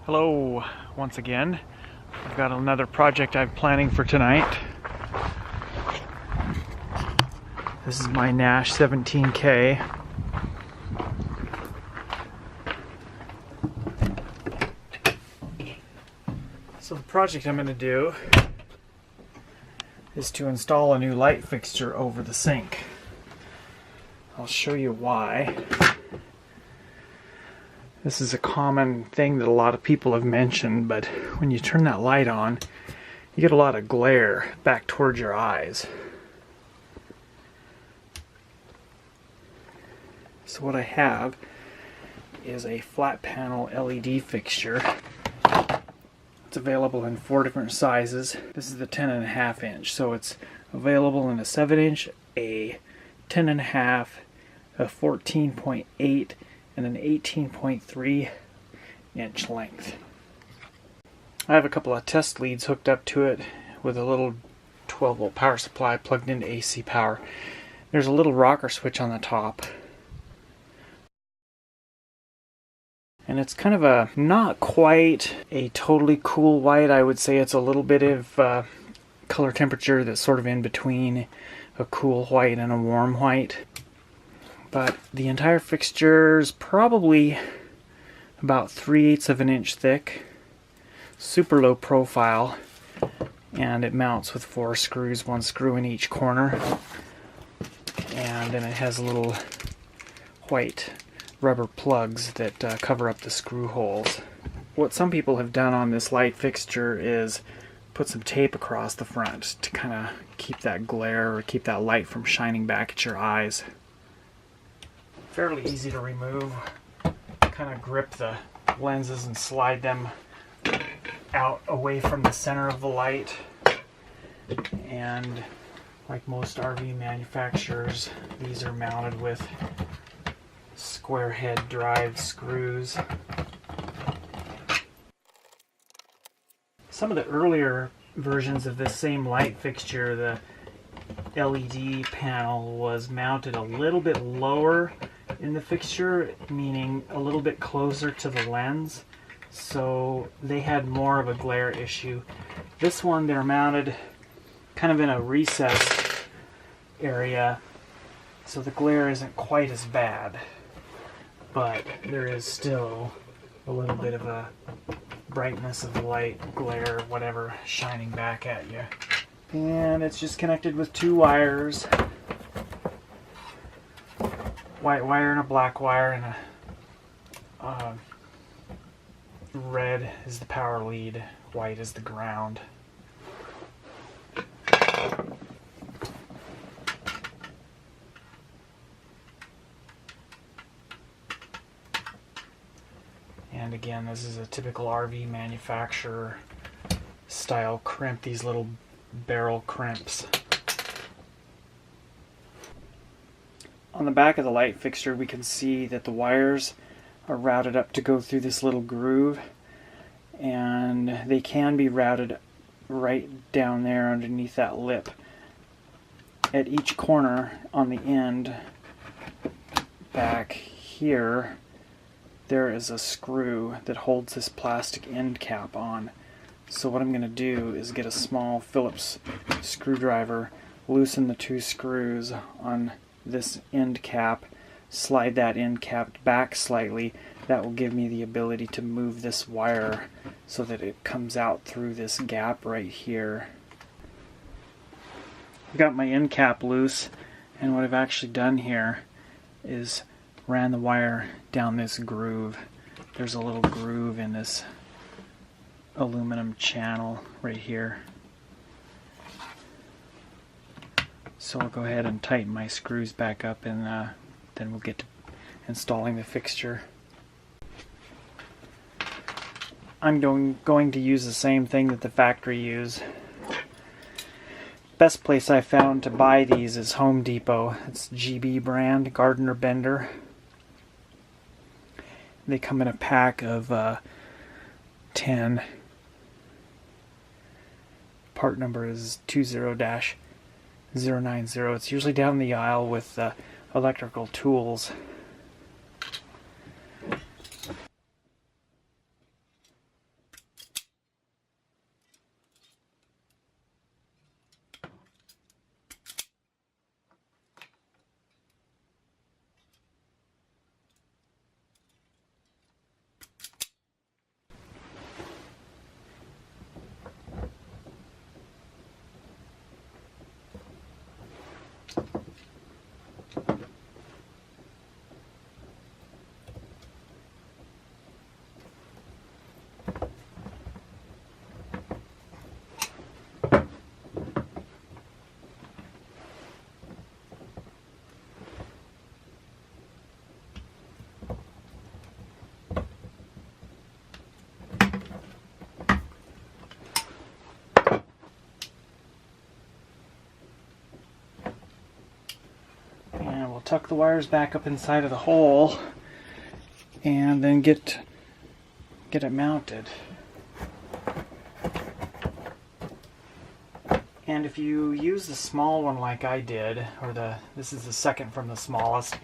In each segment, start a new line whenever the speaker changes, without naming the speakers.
Hello, once again. I've got another project I'm planning for tonight. This is my Nash 17K. So the project I'm going to do is to install a new light fixture over the sink. I'll show you why. This is a common thing that a lot of people have mentioned, but when you turn that light on, you get a lot of glare back towards your eyes. So what I have is a flat panel LED fixture. It's available in 4 different sizes. This is the 10.5 inch, so it's available in a 7 inch, a 10.5, a 14.8, and an 18.3 inch length. I have a couple of test leads hooked up to it with a little 12 volt power supply plugged into AC power. There's a little rocker switch on the top. And it's kind of a, not quite a totally cool white. I would say it's a little bit of color temperature that's sort of in between a cool white and a warm white. But the entire fixture is probably about 3/8 of an inch thick, super low profile, and it mounts with 4 screws, 1 screw in each corner. And then it has little white rubber plugs that cover up the screw holes. What some people have done on this light fixture is put some tape across the front to kind of keep that glare or keep that light from shining back at your eyes. Fairly easy to remove. Kind of grip the lenses and slide them out away from the center of the light. And like most RV manufacturers, these are mounted with square head drive screws. Some of the earlier versions of this same light fixture, the LED panel was mounted a little bit lower in the fixture, meaning a little bit closer to the lens, so they had more of a glare issue. This one, they're mounted kind of in a recessed area, so the glare isn't quite as bad, but there is still a little bit of a brightness of the light, glare, whatever, shining back at you. And it's just connected with 2 wires. White wire and a black wire, and a red is the power lead, white is the ground. And again, this is a typical RV manufacturer style crimp, these little barrel crimps. On the back of the light fixture, we can see that the wires are routed up to go through this little groove, and they can be routed right down there underneath that lip. At each corner on the end back here, there is a screw that holds this plastic end cap on. So what I'm going to do is get a small Phillips screwdriver, loosen the 2 screws on this end cap, slide that end cap back slightly. That will give me the ability to move this wire so that it comes out through this gap right here. I've got my end cap loose, and what I've actually done here is ran the wire down this groove. There's a little groove in this aluminum channel right here. So I'll go ahead and tighten my screws back up, and then we'll get to installing the fixture. I'm going to use the same thing that the factory use. Best place I found to buy these is Home Depot. It's GB brand, Gardner Bender. They come in a pack of 10. Part number is 20-090. It's usually down the aisle with electrical tools. tuck the wires back up inside of the hole and then get it mounted. And if you use the small one like I did, or this is the second from the smallest,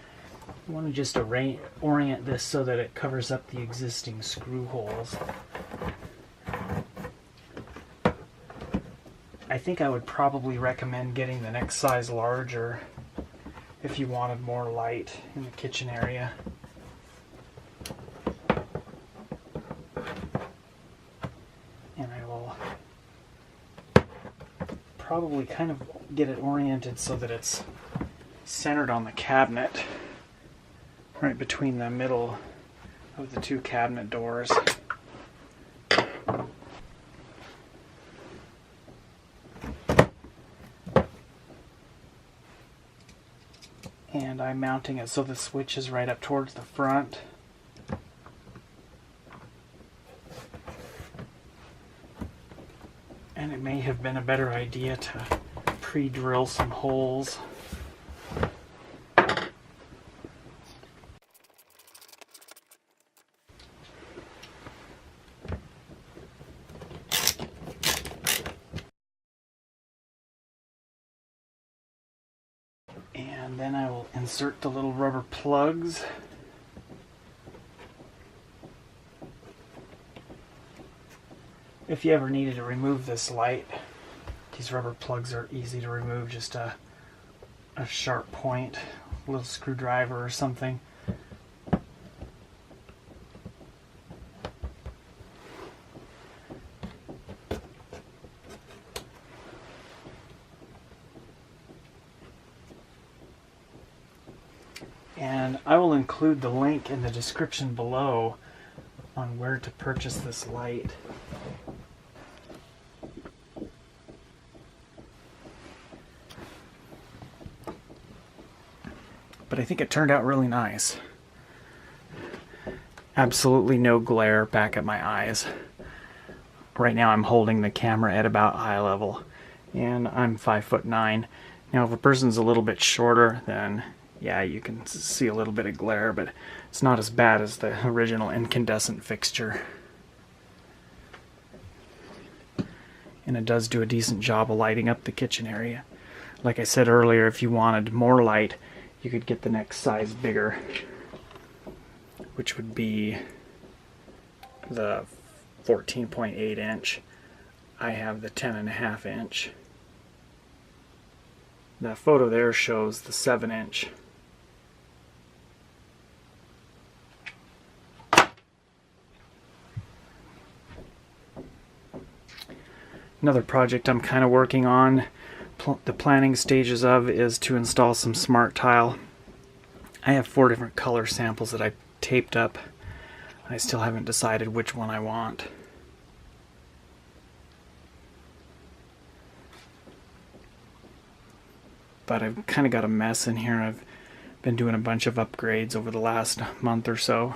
you want to just orient this so that it covers up the existing screw holes. I think I would probably recommend getting the next size larger if you wanted more light in the kitchen area. And I will probably kind of get it oriented so that it's centered on the cabinet, right between the middle of the two cabinet doors. And I'm mounting it so the switch is right up towards the front. And it may have been a better idea to pre-drill some holes. And then I will insert the little rubber plugs. If you ever needed to remove this light, these rubber plugs are easy to remove. Just a sharp point, a little screwdriver or something. And I will include the link in the description below on where to purchase this light. But I think it turned out really nice. Absolutely no glare back at my eyes. Right now I'm holding the camera at about eye level, and I'm 5'9". Now if a person's a little bit shorter, then yeah, you can see a little bit of glare, but it's not as bad as the original incandescent fixture. And it does do a decent job of lighting up the kitchen area. Like I said earlier, if you wanted more light, you could get the next size bigger, which would be the 14.8 inch. I have the 10.5 inch. That photo there shows the 7 inch. Another project I'm kind of working on, the planning stages of, is to install some smart tile. I have 4 different color samples that I taped up. I still haven't decided which one I want. But I've kind of got a mess in here. I've been doing a bunch of upgrades over the last month or so.